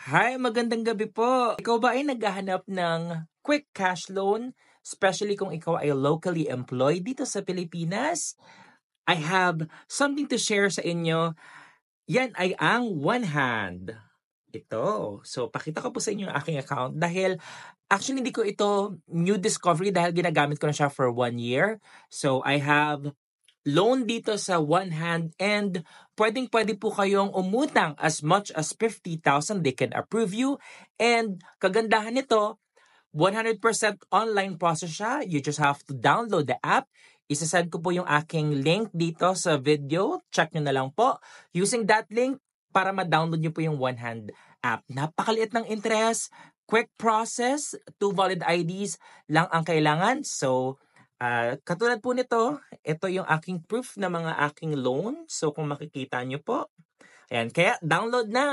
Hi, magandang gabi po. Ikaw ba ay naghahanap ng quick cash loan, especially kung ikaw ay locally employed dito sa Pilipinas? I have something to share sa inyo. Yan ay ang One Hand. Ito. So, pakita ko po sa inyo ang aking account dahil actually hindi ko ito new discovery dahil ginagamit ko na siya for 1 year. So, I have loan dito sa One Hand and pwedeng-pwede po kayong umutang as much as 50,000. They can approve you. And kagandahan nito, 100% online process siya. You just have to download the app. Isasend ko po yung aking link dito sa video. Check nyo na lang po. Using that link para ma-download nyo po yung One Hand app. Napakaliit ng interest, quick process, 2 valid IDs lang ang kailangan. So, katulad po nito, ito yung aking proof na mga aking loan. So, kung makikita nyo po, ayan, kaya download na!